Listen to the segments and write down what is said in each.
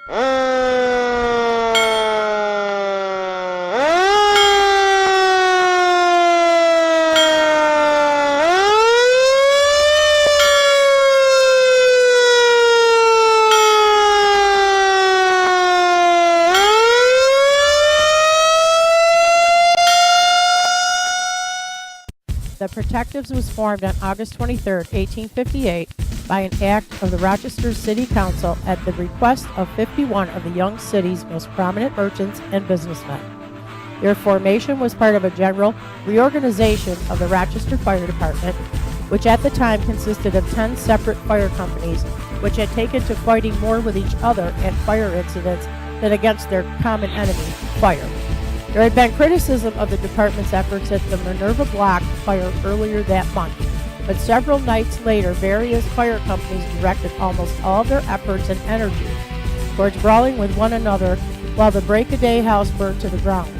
The Protectives was formed on August 23, 1858, by an act of the Rochester City Council at the request of 51 of the young city's most prominent merchants and businessmen. Their formation was part of a general reorganization of the Rochester Fire Department, which at the time consisted of 10 separate fire companies, which had taken to fighting more with each other at fire incidents than against their common enemy, fire. There had been criticism of the department's efforts at the Minerva Block fire earlier that month, but several nights later, various fire companies directed almost all of their efforts and energy towards brawling with one another while the break-a-day house burned to the ground.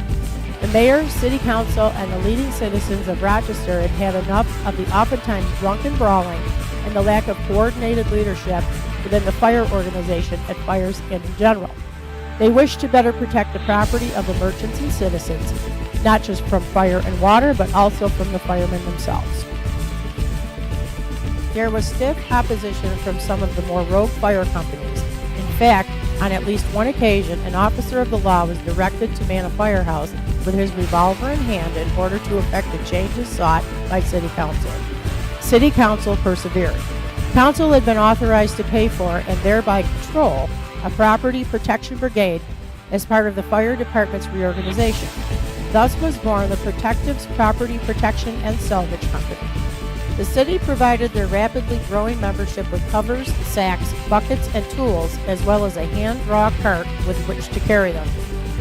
The mayor, city council, and the leading citizens of Rochester had had enough of the oftentimes drunken brawling and the lack of coordinated leadership within the fire organization at fires and in general. They wished to better protect the property of the merchants and citizens, not just from fire and water, but also from the firemen themselves. There was stiff opposition from some of the more rogue fire companies. In fact, on at least one occasion, an officer of the law was directed to man a firehouse with his revolver in hand in order to effect the changes sought by City Council. City Council persevered. Council had been authorized to pay for and thereby control a property protection brigade as part of the fire department's reorganization. Thus was born the Protectives Property Protection and Salvage Company. The city provided their rapidly growing membership with covers, sacks, buckets, and tools, as well as a hand-draw cart with which to carry them.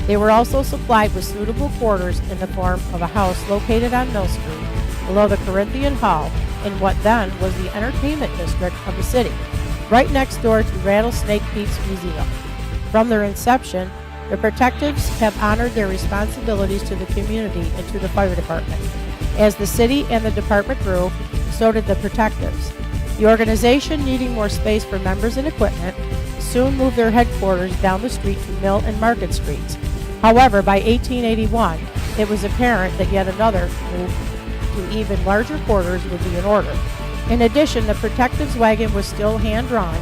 They were also supplied with suitable quarters in the form of a house located on Mill Street, below the Corinthian Hall, in what then was the entertainment district of the city, right next door to Rattlesnake Pete's Museum. From their inception, the Protectives have honored their responsibilities to the community and to the fire department. As the city and the department grew, so did the Protectives. The organization, needing more space for members and equipment, soon moved their headquarters down the street to Mill and Market Streets. However, by 1881, it was apparent that yet another move to even larger quarters would be in order. In addition, the Protectives wagon was still hand-drawn,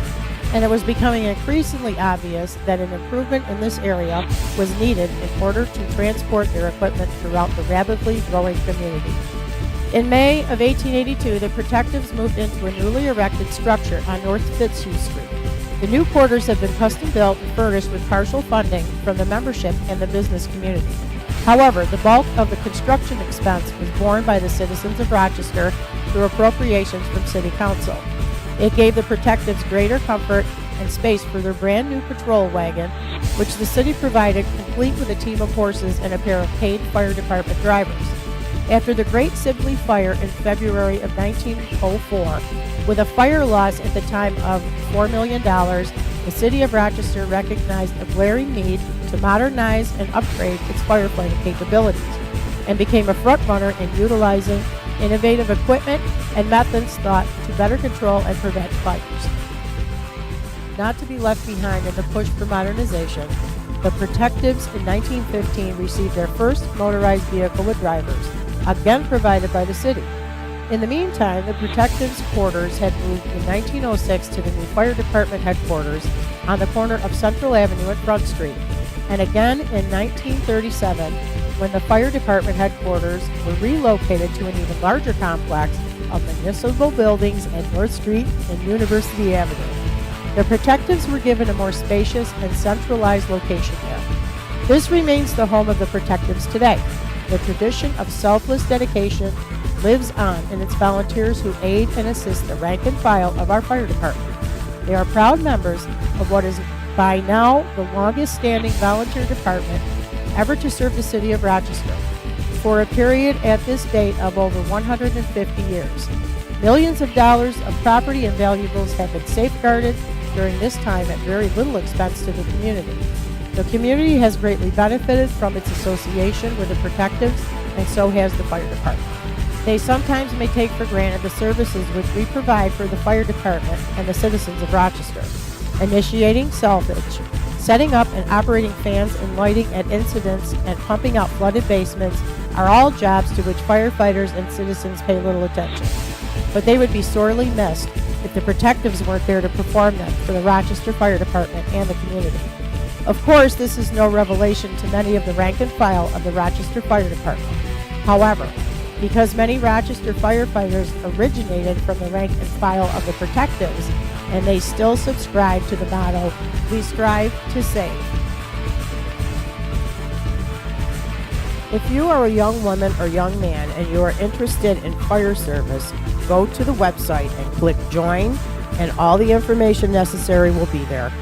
and it was becoming increasingly obvious that an improvement in this area was needed in order to transport their equipment throughout the rapidly growing community. In May of 1882, the Protectives moved into a newly erected structure on North Fitzhugh Street. The new quarters have been custom-built and furnished with partial funding from the membership and the business community. However, the bulk of the construction expense was borne by the citizens of Rochester through appropriations from City Council. It gave the Protectives greater comfort and space for their brand new patrol wagon, which the city provided, complete with a team of horses and a pair of paid fire department drivers. After the Great Sibley Fire in February of 1904, with a fire loss at the time of $4 million, the city of Rochester recognized a glaring need to modernize and upgrade its firefighting capabilities, and became a front-runner in utilizing innovative equipment and methods thought to better control and prevent fires. Not to be left behind in the push for modernization, the Protectives in 1915 received their first motorized vehicle with drivers, again provided by the city. In the meantime, the Protectives' quarters had moved in 1906 to the new fire department headquarters on the corner of Central Avenue and Front Street, and again in 1937 when the fire department headquarters were relocated to an even larger complex of municipal buildings at North Street and University Avenue. The Protectives were given a more spacious and centralized location there. This remains the home of the Protectives today. The tradition of selfless dedication lives on in its volunteers who aid and assist the rank and file of our fire department. They are proud members of what is by now the longest standing volunteer department ever to serve the city of Rochester, for a period at this date of over 150 years. Millions of dollars of property and valuables have been safeguarded during this time at very little expense to the community. The community has greatly benefited from its association with the Protectives, and so has the fire department. They sometimes may take for granted the services which we provide for the fire department and the citizens of Rochester. Initiating salvage Setting up and operating fans and lighting at incidents and pumping out flooded basements are all jobs to which firefighters and citizens pay little attention. But they would be sorely missed if the protectives weren't there to perform them for the Rochester Fire Department and the community. Of course, this is no revelation to many of the rank and file of the Rochester Fire Department. However, because many Rochester firefighters originated from the rank and file of the protectives, and they still subscribe to the motto, "We strive to save." If you are a young woman or young man and you are interested in fire service, go to the website and click Join, and all the information necessary will be there.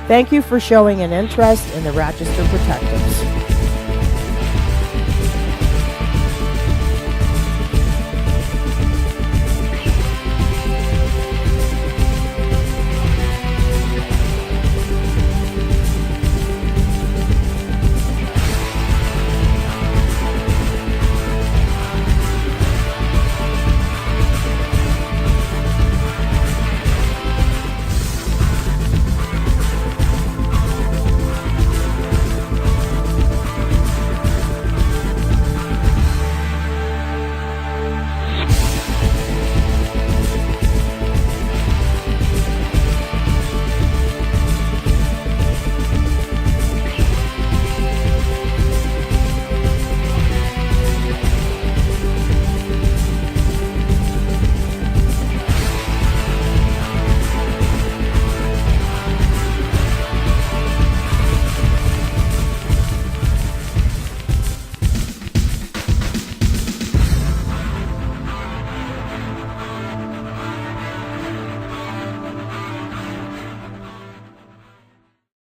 Thank you for showing an interest in the Rochester Protectives.